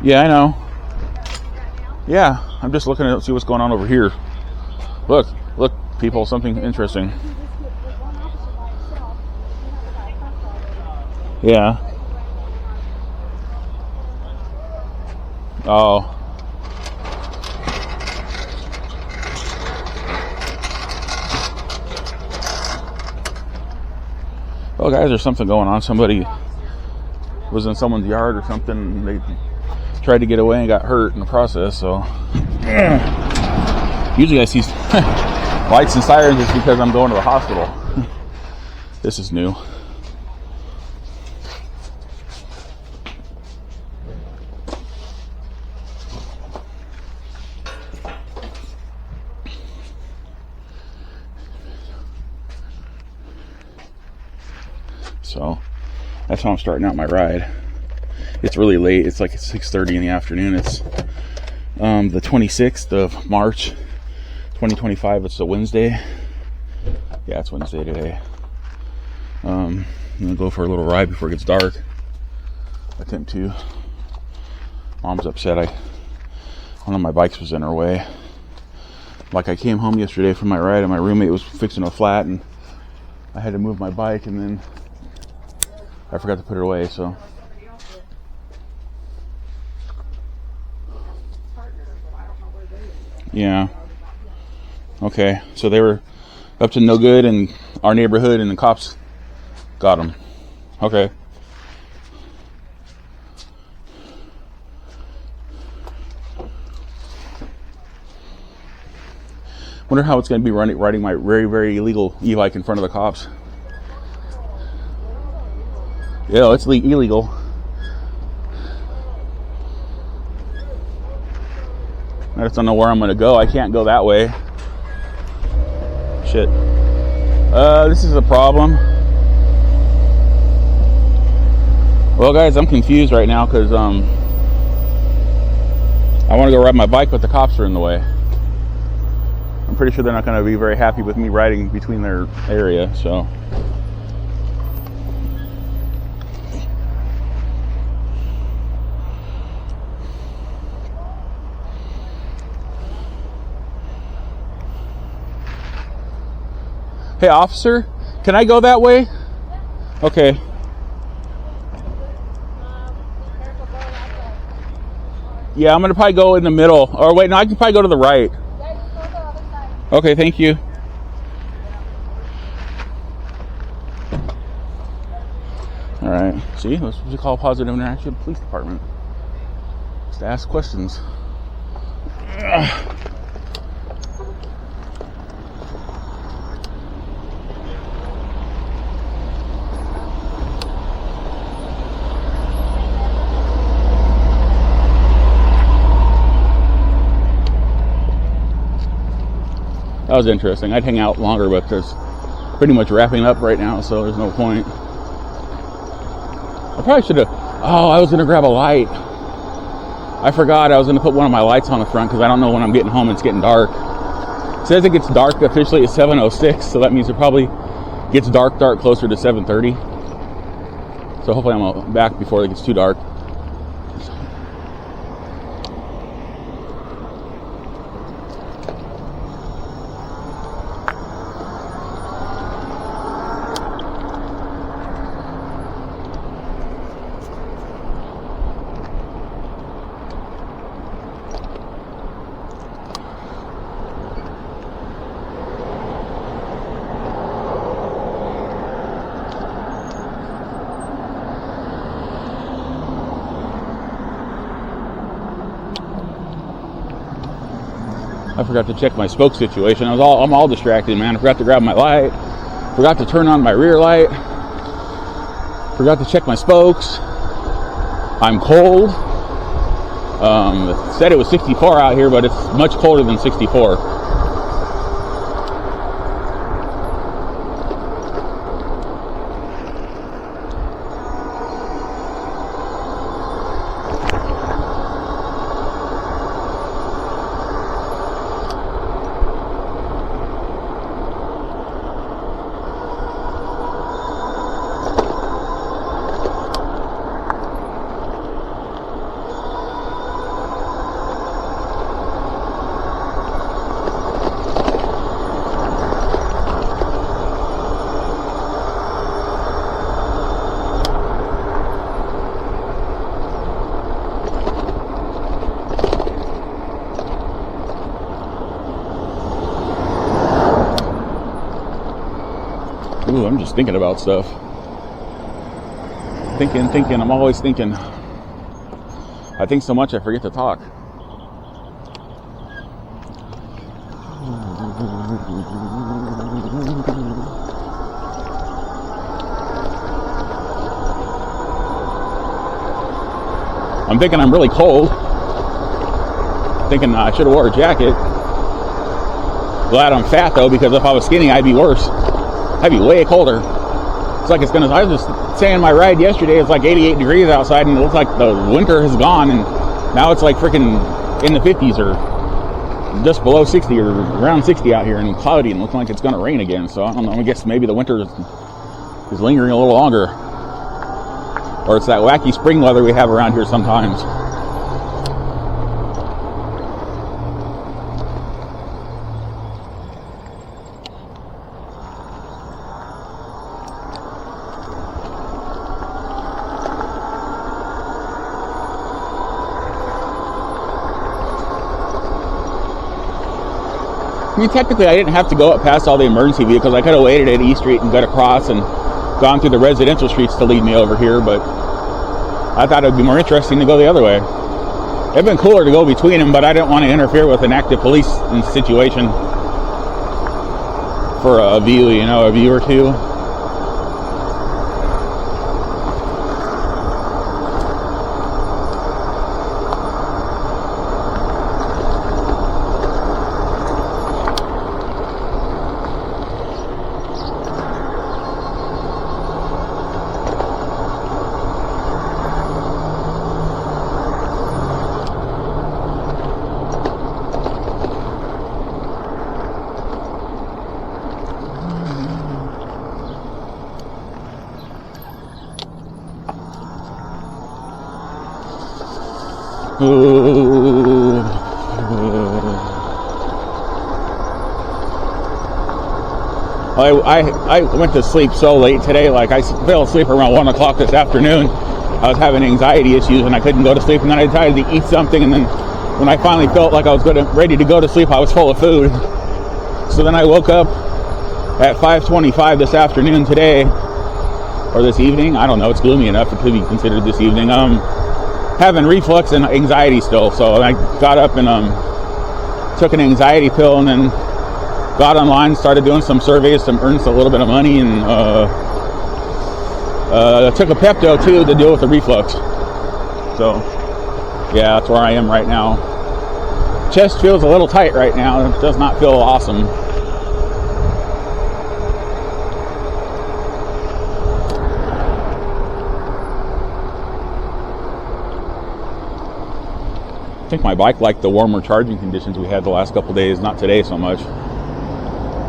Yeah, I know. Yeah, I'm just looking to see what's going on over here. Look, people, something interesting. Yeah. Oh. Well, guys, there's something going on. Somebody was in someone's yard or something. They tried to get away and got hurt in the process. So usually I see lights and sirens just because I'm going to the hospital. This is new. So that's how I'm starting out my ride. It's really late. It's like 6:30 in the afternoon. It's the 26th of March 2025. It's a Wednesday. Yeah, it's Wednesday today. I'm gonna go for a little ride before it gets dark. Attempt to. Mom's upset. One of my bikes was in her way. Like, I came home yesterday from my ride and my roommate was fixing a flat and I had to move my bike and then I forgot to put it away, so. Yeah. Okay, so they were up to no good in our neighborhood and the cops got them. Okay. Wonder how it's going to be riding my very, very illegal e-bike in front of the cops. Yeah, it's illegal. I just don't know where I'm going to go. I can't go that way. Shit. This is a problem. Well, guys, I'm confused right now because I want to go ride my bike, but the cops are in the way. I'm pretty sure they're not going to be very happy with me riding between their area, so. Hey, officer, can I go that way? Okay. Yeah, I'm going to probably go in the middle. Or wait, no, I can probably go to the right. Okay, thank you. All right. See, that's what we call positive interaction with the police department. Just ask questions. That was interesting. I'd hang out longer, but there's pretty much wrapping up right now, so there's no point. I probably should have. Oh, I was going to grab a light. I forgot I was going to put one of my lights on the front because I don't know when I'm getting home. It's getting dark. It says it gets dark officially at 7:06, so that means it probably gets dark closer to 7:30. So hopefully I'm back before it gets too dark. I forgot to check my spoke situation. I'm all distracted, man. I forgot to grab my light. Forgot to turn on my rear light. Forgot to check my spokes. I'm cold. It said it was 64 out here, but it's much colder than 64. Ooh, I'm just thinking about stuff. Thinking. I'm always thinking. I think so much I forget to talk. I'm thinking I'm really cold. Thinking I should have wore a jacket. Glad I'm fat though, because if I was skinny, I'd be worse. I'd be way colder. It's like it's gonna. I was just saying my ride yesterday. It's like 88 degrees outside, and it looks like the winter has gone, and now it's like freaking in the 50s or just below 60 or around 60 out here, and cloudy, and looking like it's gonna rain again. So I don't know. I guess maybe the winter is lingering a little longer, or it's that wacky spring weather we have around here sometimes. I mean, technically, I didn't have to go up past all the emergency vehicles. I could have waited at E Street and got across and gone through the residential streets to lead me over here, but I thought it would be more interesting to go the other way. It'd been cooler to go between them, but I didn't want to interfere with an active police situation for a view, you know, a view or two. I went to sleep so late today. Like, I fell asleep around 1 o'clock this afternoon. I was having anxiety issues and I couldn't go to sleep, and then I decided to eat something, and then when I finally felt like I was ready to go to sleep, I was full of food. So then I woke up at 5:25 this afternoon today, or this evening. I don't know, it's gloomy enough, it could be considered this evening. Having reflux and anxiety still, so I got up and took an anxiety pill, and then got online, started doing some surveys to earn a little bit of money, and took a Pepto too to deal with the reflux. So yeah, that's where I am right now. Chest feels a little tight right now. It does not feel awesome. I think my bike liked the warmer charging conditions we had the last couple days. Not today so much,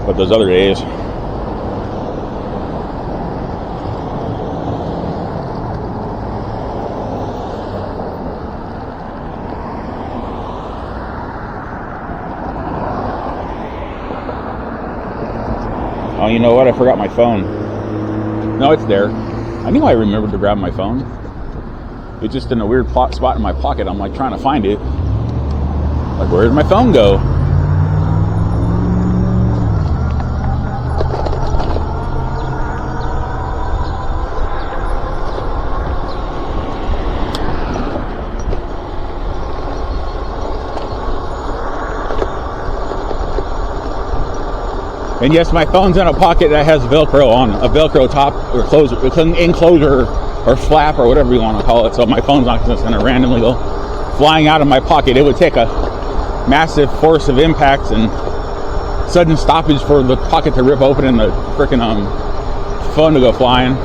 but those other days. Oh, you know what? I forgot my phone. No, it's there. I knew I remembered to grab my phone. It's just in a weird spot in my pocket. I'm like trying to find it. Like, where did my phone go? And yes, my phone's in a pocket that has Velcro on, a Velcro top or enclosure or flap or whatever you want to call it. So my phone's not just going to randomly go flying out of my pocket. It would take a massive force of impacts and sudden stoppage for the pocket to rip open and the freaking phone to go flying.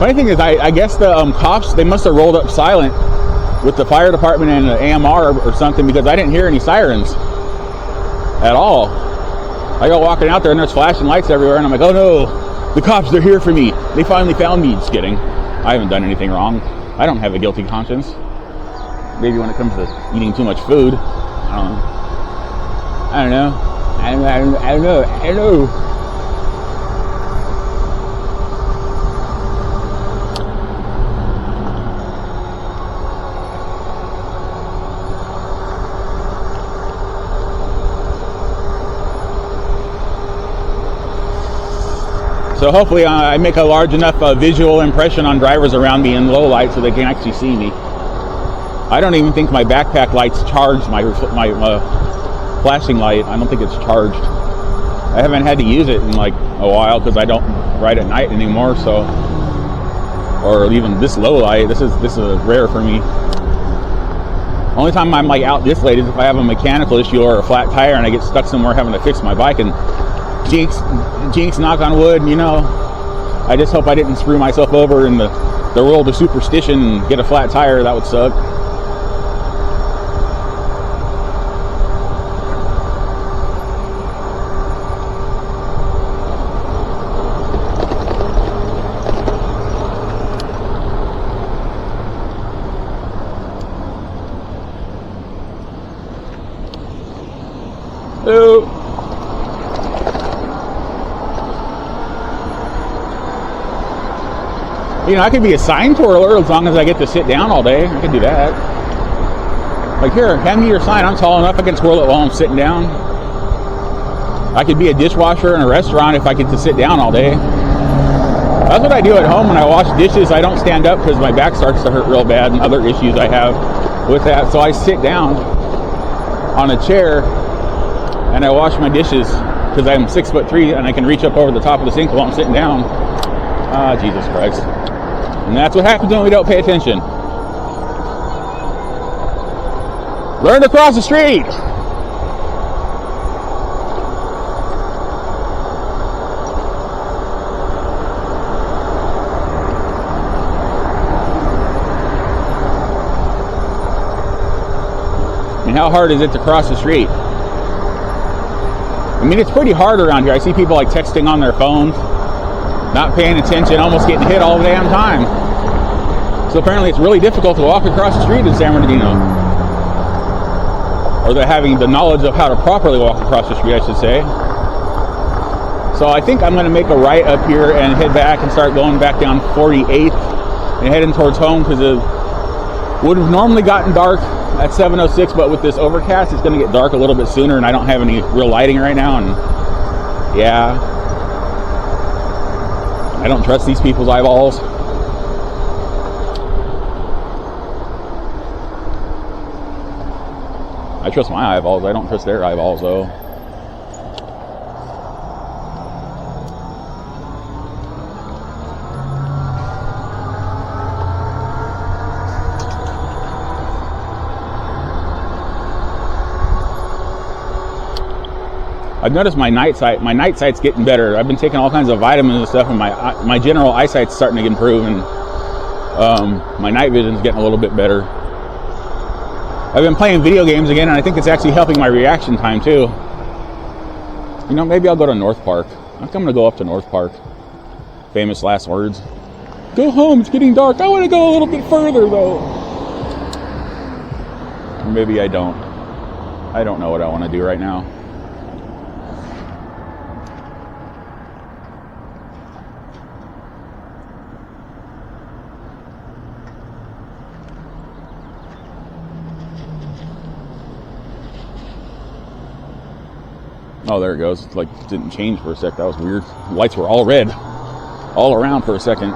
Funny thing is, I guess the cops, they must have rolled up silent with the fire department and the AMR or something, because I didn't hear any sirens at all. I go walking out there and there's flashing lights everywhere, and I'm like, oh no, the cops, they're here for me. They finally found me. Just kidding. I haven't done anything wrong. I don't have a guilty conscience. Maybe when it comes to eating too much food. I don't know. I don't know. So hopefully I make a large enough visual impression on drivers around me in low light so they can actually see me. I don't even think my backpack light's charged, my flashing light. I don't think it's charged. I haven't had to use it in like a while because I don't ride at night anymore, so, or even this low light. This is rare for me. Only time I'm like out this late is if I have a mechanical issue or a flat tire and I get stuck somewhere having to fix my bike, and jinx, knock on wood, you know, I just hope I didn't screw myself over in the world of superstition and get a flat tire. That would suck. Hello. You know, I could be a sign twirler as long as I get to sit down all day. I could do that. Like, here, hand me your sign. I'm tall enough I can twirl it while I'm sitting down. I could be a dishwasher in a restaurant if I get to sit down all day. That's what I do at home when I wash dishes. I don't stand up because my back starts to hurt real bad and other issues I have with that. So I sit down on a chair and I wash my dishes because I'm 6'3" and I can reach up over the top of the sink while I'm sitting down. Ah, Jesus Christ. And that's what happens when we don't pay attention. Learn to cross the street. And how hard is it to cross the street? I mean, it's pretty hard around here. I see people like texting on their phones, not paying attention, almost getting hit all the damn time. So apparently it's really difficult to walk across the street in San Bernardino. Or they're having the knowledge of how to properly walk across the street, I should say. So I think I'm going to make a right up here and head back and start going back down 48th and heading towards home, because it would have normally gotten dark at 7:06, but with this overcast it's going to get dark a little bit sooner, and I don't have any real lighting right now, and yeah, I don't trust these people's eyeballs. I trust my eyeballs. I don't trust their eyeballs, though. I've noticed my night sight's getting better. I've been taking all kinds of vitamins and stuff, and my general eyesight's starting to improve, and my night vision's getting a little bit better. I've been playing video games again, and I think it's actually helping my reaction time too. You know, maybe I'll go to North Park. I think I'm gonna go up to North Park. Famous last words. Go home, it's getting dark. I want to go a little bit further though. Maybe I don't. I don't know what I want to do right now. Oh, there it goes. It's like it didn't change for a sec. That was weird. The lights were all red all around for a second.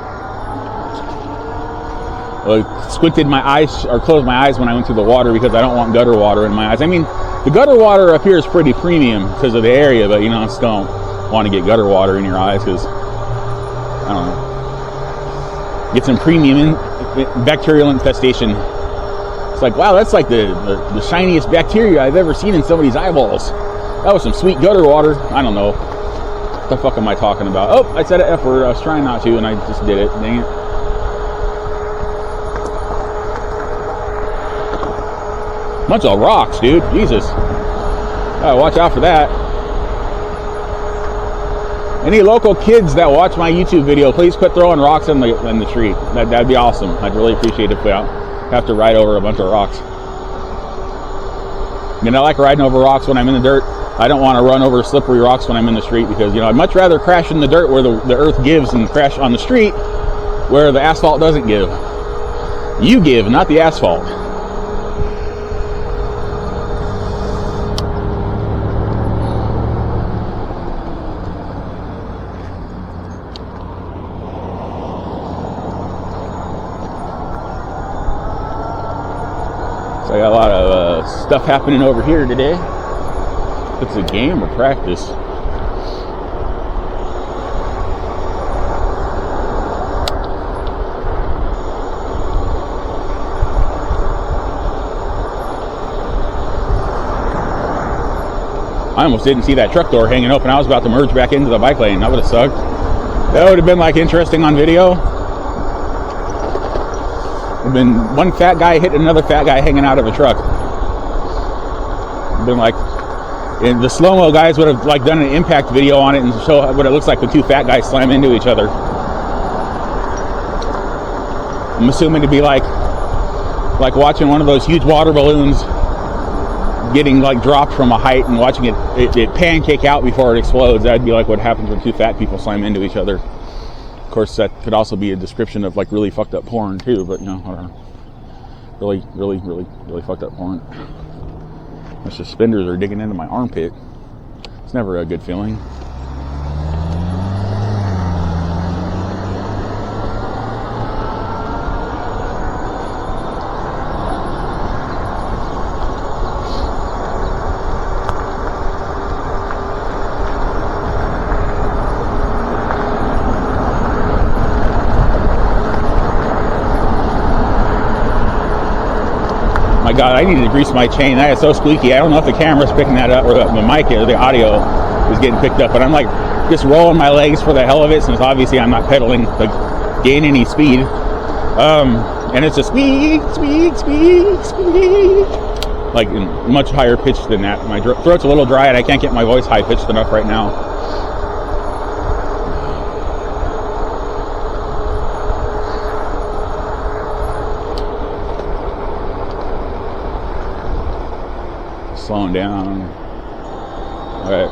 I squinted my eyes, or closed my eyes when I went through the water, because I don't want gutter water in my eyes. I mean, the gutter water up here is pretty premium because of the area, but you know, I just don't want to get gutter water in your eyes because, I don't know, get some premium bacterial infestation. It's like, wow, that's like the shiniest bacteria I've ever seen in somebody's eyeballs. That was some sweet gutter water. I don't know. What the fuck am I talking about? Oh, I said an F word. I was trying not to, and I just did it. Dang it. Bunch of rocks, dude. Jesus. Gotta watch out for that. Any local kids that watch my YouTube video, please quit throwing rocks in the street. That'd be awesome. I'd really appreciate it if we don't have to ride over a bunch of rocks. I mean, I like riding over rocks when I'm in the dirt. I don't want to run over slippery rocks when I'm in the street because, you know, I'd much rather crash in the dirt where the earth gives than crash on the street where the asphalt doesn't give. You give, not the asphalt. So I got a lot of stuff happening over here today. It's a game or practice. I almost didn't see that truck door hanging open. I was about to merge back into the bike lane. That would have sucked. That would have been like interesting on video. It'd been one fat guy hitting another fat guy hanging out of a truck. It'd been like, and the slow-mo guys would have like done an impact video on it and show what it looks like when two fat guys slam into each other. I'm assuming to be like watching one of those huge water balloons getting like dropped from a height and watching it pancake out before it explodes. That'd be like what happens when two fat people slam into each other. Of course, that could also be a description of like really fucked up porn too, but you know, I don't know. Really fucked up porn. My suspenders are digging into my armpit. It's never a good feeling. My God, I needed to grease my chain. That is so squeaky. I don't know if the camera's picking that up or the mic or the audio is getting picked up, but I'm like just rolling my legs for the hell of it, since obviously I'm not pedaling to gain any speed. And it's a squeak, like in much higher pitch than that. My throat's a little dry and I can't get my voice high pitched enough right now. Slowing down. All right.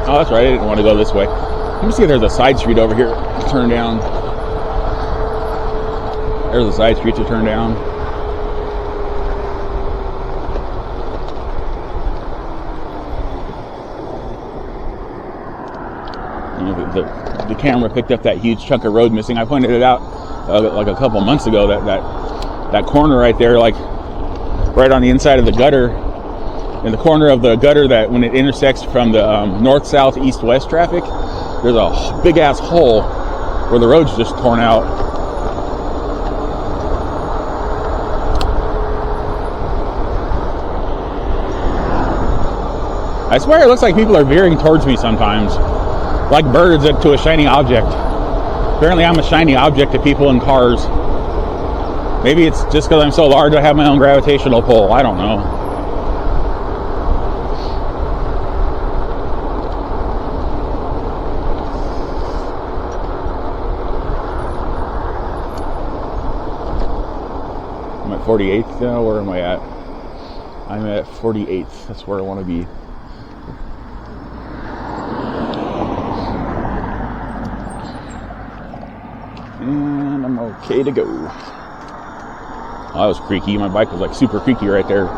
Oh, that's right. I didn't want to go this way. Let me see if there's a side street over here. Turn down. There's a side street to turn down. You know, the camera picked up that huge chunk of road missing. I pointed it out like a couple months ago. That corner right there, like right on the inside of the gutter, in the corner of the gutter that when it intersects from the north, south, east, west traffic, there's a big ass hole where the road's just torn out. I swear it looks like people are veering towards me sometimes, like birds to a shiny object. Apparently I'm a shiny object to people in cars. Maybe it's just because I'm so large I have my own gravitational pull. I don't know. I'm at 48th now. Where am I at? I'm at 48th. That's where I want to be. And I'm okay to go. Oh, that was creaky. My bike was like super creaky right there.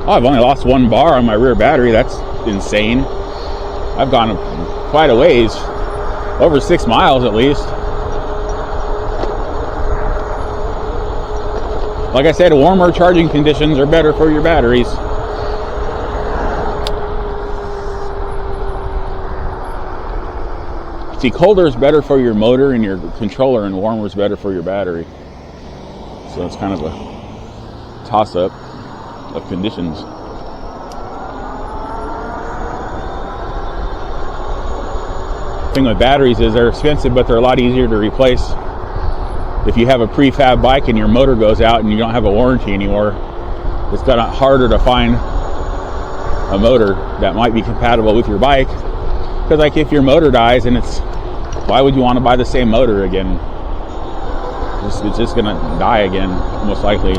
Oh, I've only lost one bar on my rear battery. That's insane. I've gone quite a ways, over 6 miles at least. Like I said, warmer charging conditions are better for your batteries. See, colder is better for your motor and your controller, and warmer is better for your battery. So it's kind of a toss-up of conditions. The thing with batteries is they're expensive, but they're a lot easier to replace. If you have a prefab bike and your motor goes out and you don't have a warranty anymore, it's got harder to find a motor that might be compatible with your bike. Because like if your motor dies, and why would you want to buy the same motor again? It's just gonna die again, most likely.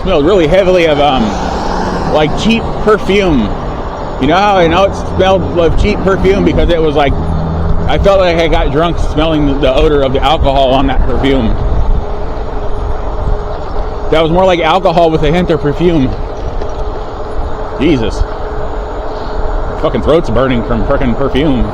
Smelled really heavily of like cheap perfume. You know how I know it smelled of cheap perfume? Because it was like, I felt like I got drunk smelling the odor of the alcohol on that perfume. That was more like alcohol with a hint of perfume. Jesus. My fucking throat's burning from frickin' perfume.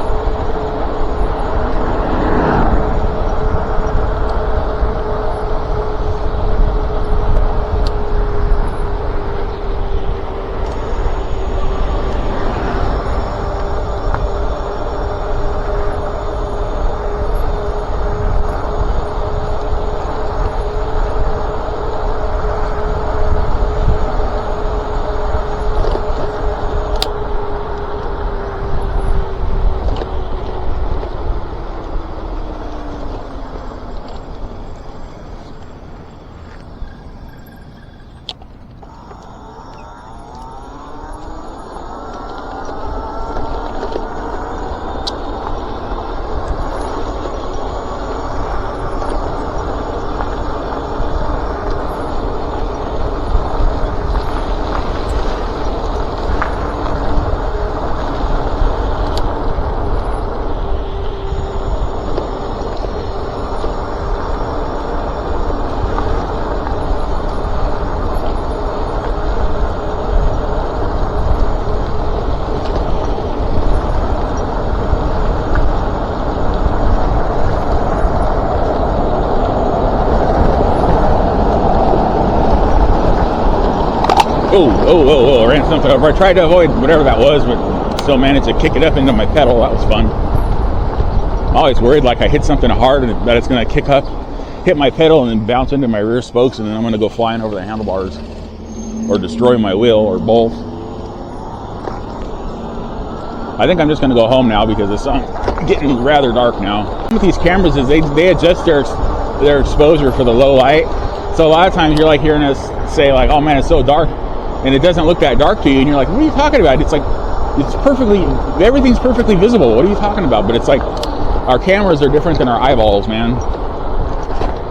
Oh, I ran something over. I tried to avoid whatever that was, but still managed to kick it up into my pedal. That was fun. I'm always worried like I hit something hard and that it's going to kick up, hit my pedal, and then bounce into my rear spokes, and then I'm going to go flying over the handlebars or destroy my wheel or both. I think I'm just going to go home now because it's getting rather dark now. With these cameras is they adjust their exposure for the low light. So a lot of times you're like hearing us say like, oh man, it's so dark, and it doesn't look that dark to you, and you're like, what are you talking about? It's like, everything's perfectly visible. What are you talking about? But it's like, our cameras are different than our eyeballs, man.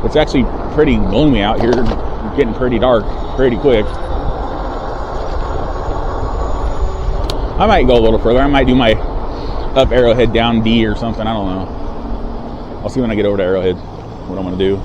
It's actually pretty gloomy out here, getting pretty dark pretty quick. I might go a little further. I might do my up Arrowhead, down D or something. I don't know. I'll see when I get over to Arrowhead what I'm going to do.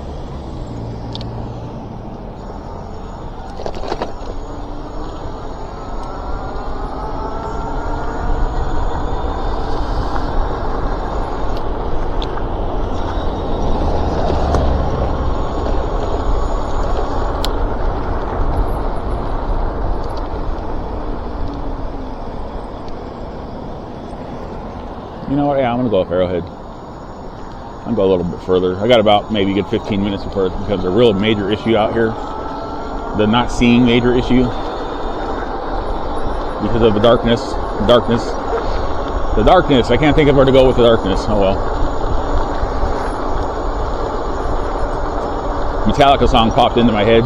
You know what? Yeah, I'm gonna go up Arrowhead. I'll go a little bit further. I got about maybe a good 15 minutes before it becomes a real major issue out here. The not seeing major issue because of the darkness. The darkness. I can't think of where to go with the darkness. Oh well. Metallica song popped into my head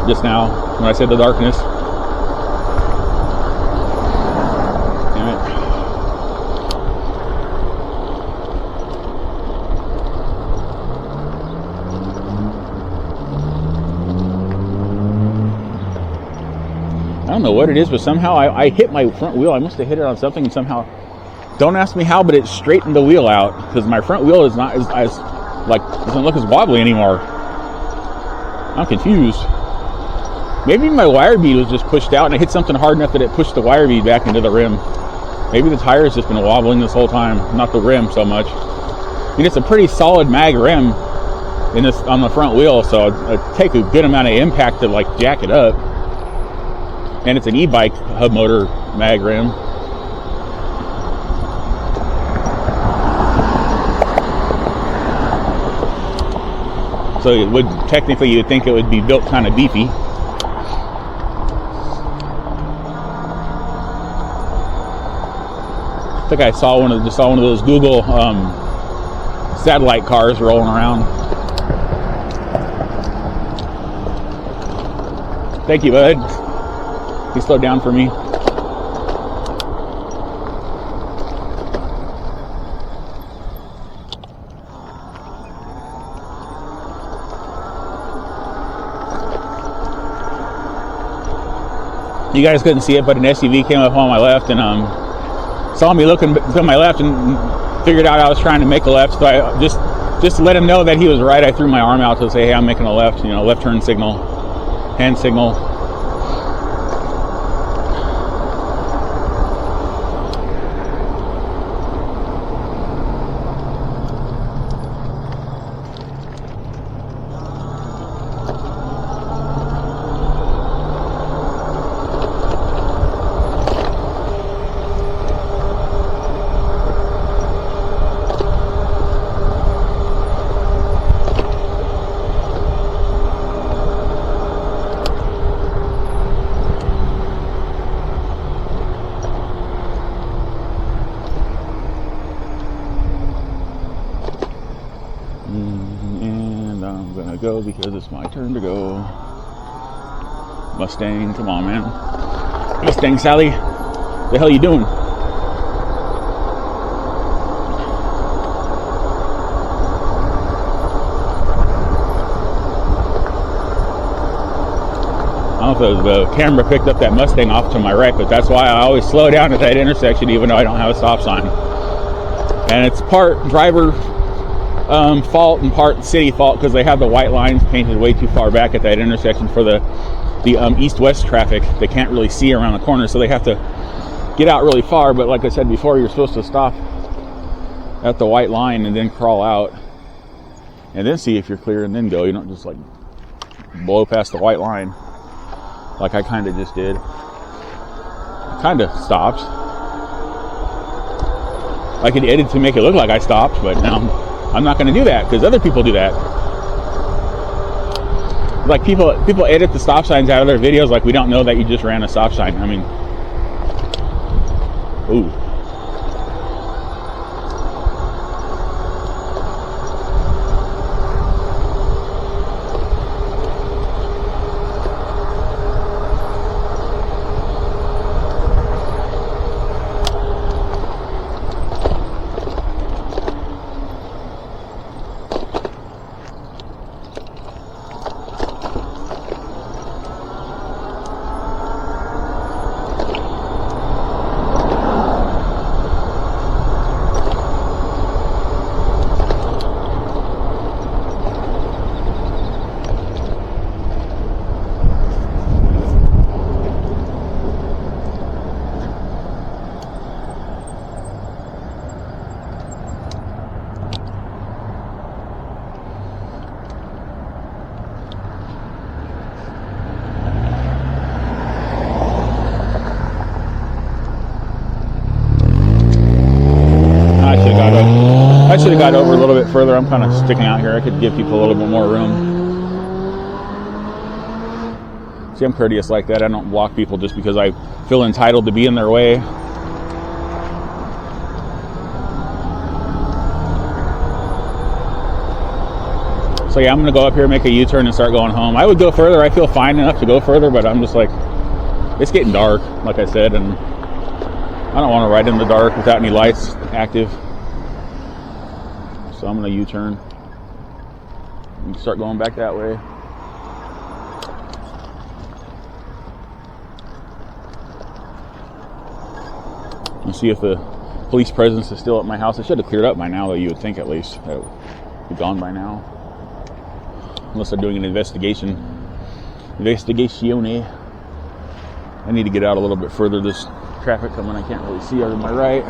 just now when I said the darkness. Damn it. I don't know what it is, but somehow I hit my front wheel. I must have hit it on something, and somehow, don't ask me how, but it straightened the wheel out, because my front wheel is not as like, doesn't look as wobbly anymore. I'm confused. Maybe my wire bead was just pushed out and I hit something hard enough that it pushed the wire bead back into the rim. Maybe the tire's just been wobbling this whole time, not the rim so much. I mean, it's a pretty solid mag rim in this on the front wheel, so it'd take a good amount of impact to like jack it up. And it's an e-bike hub motor mag rim. So it would technically, you'd think it would be built kind of beefy. I think I saw one of those Google satellite cars rolling around. Thank you, bud. He slowed down for me. You guys couldn't see it, but an SUV came up on my left and saw me looking to my left and figured out I was trying to make a left. So I just to let him know that he was right, I threw my arm out to say, hey, I'm making a left, left turn signal, hand signal. And I'm gonna go because it's my turn to go. Mustang, come on, man. Mustang Sally, the hell you doing? I don't know if the camera picked up that Mustang off to my right, but that's why I always slow down at that intersection even though I don't have a stop sign. And it's part driver fault and part city fault because they have the white lines painted way too far back at that intersection for the east-west traffic. They can't really see around the corner, so they have to get out really far. But like I said before, you're supposed to stop at the white line and then crawl out and then see if you're clear and then go. You don't just like blow past the white line like I kind of just did. I kind of stopped. I could edit to make it look like I stopped, but now I'm not going to do that because other people do that. Like people edit the stop signs out of their videos like we don't know that you just ran a stop sign. I mean, ooh. got over a little bit further, I'm kind of sticking out here. I could give people a little bit more room. See, I'm courteous like that. I don't block people just because I feel entitled to be in their way. So yeah, I'm gonna go up here, make a U-turn, and start going home. I would go further. I feel fine enough to go further, but I'm just like, it's getting dark, like I said, and I don't want to ride in the dark without any lights active. So I'm gonna U-turn and start going back that way. And see if the police presence is still at my house. It should have cleared up by now, though, you would think, at least. That it would be gone by now. Unless they're doing an investigation. Investigatione. I need to get out a little bit further. This traffic coming, I can't really see out of my right.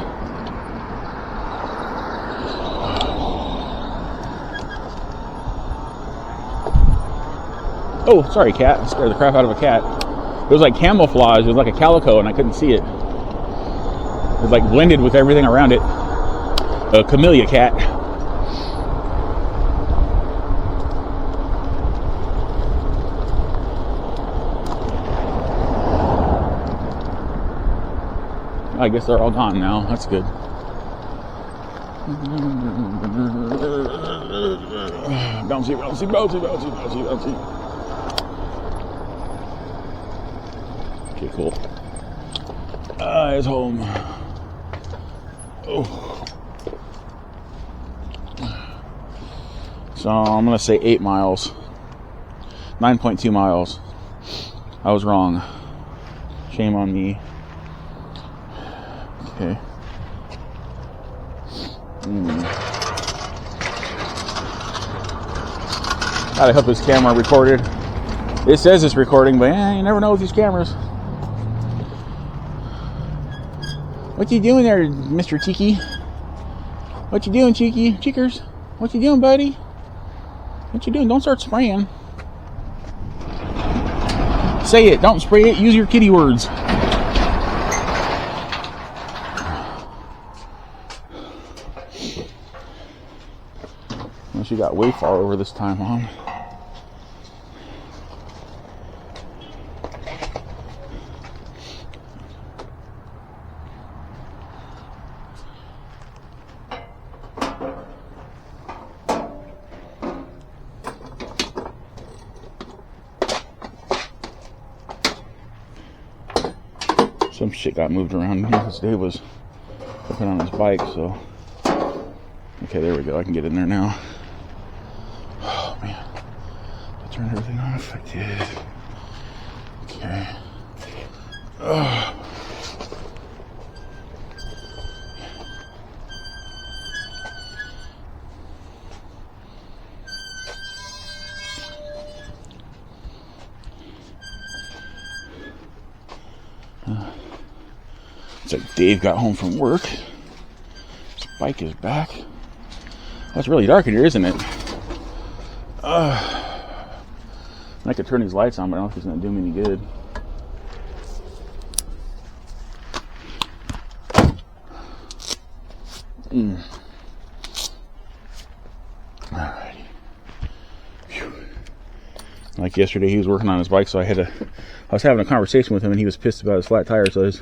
Oh, sorry, cat. I scared the crap out of a cat. It was like camouflage. It was like a calico, and I couldn't see it. It was like blended with everything around it. A camellia cat. I guess they're all gone now. That's good. Bouncy, bouncy, bouncy, bouncy, bouncy, bouncy. Okay, cool. It's home. Oh. So I'm gonna say 8 miles. 9.2 miles. I was wrong. Shame on me. Okay. I hope this camera recorded. It says it's recording, but you never know with these cameras. What you doing there, Mr. Cheeky? What you doing, Cheeky? Cheekers? What you doing, buddy? What you doing? Don't start spraying. Say it. Don't spray it. Use your kitty words. She got way far over this time on. Some shit got moved around here because Dave was working on his bike, so. Okay, there we go. I can get in there now. Oh, man. I turned everything off. I did. Okay. Ugh. It's like Dave got home from work. His bike is back. Oh, it's really dark in here, isn't it? I could turn these lights on, but I don't know if it's going to do me any good. Alrighty. Whew. Like yesterday, he was working on his bike, so I was having a conversation with him, and he was pissed about his flat tire, so his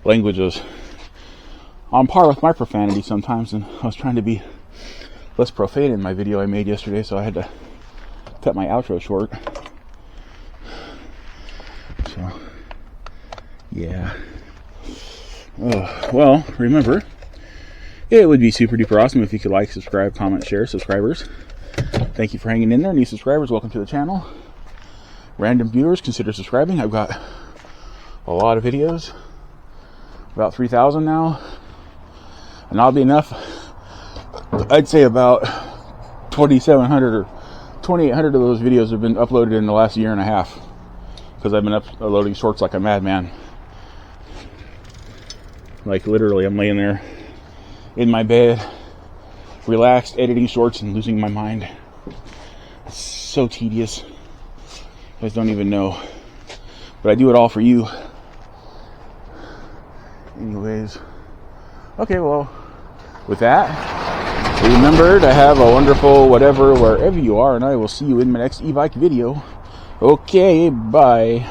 language was on par with my profanity sometimes, and I was trying to be less profane in my video I made yesterday, so I had to cut my outro short. So, yeah. Well, remember, it would be super duper awesome if you could like, subscribe, comment, share. Subscribers, thank you for hanging in there. New subscribers, welcome to the channel. Random viewers, consider subscribing. I've got a lot of videos, about 3,000 now, and oddly enough, I'd say about 2,700 or 2,800 of those videos have been uploaded in the last year and a half, because I've been uploading shorts like a madman. Like literally, I'm laying there in my bed, relaxed, editing shorts and losing my mind. It's so tedious. You guys don't even know. But I do it all for you. Anyways. Okay, well, with that, Remember to have a wonderful whatever wherever you are, and I will see you in my next Ebike video. Okay, bye.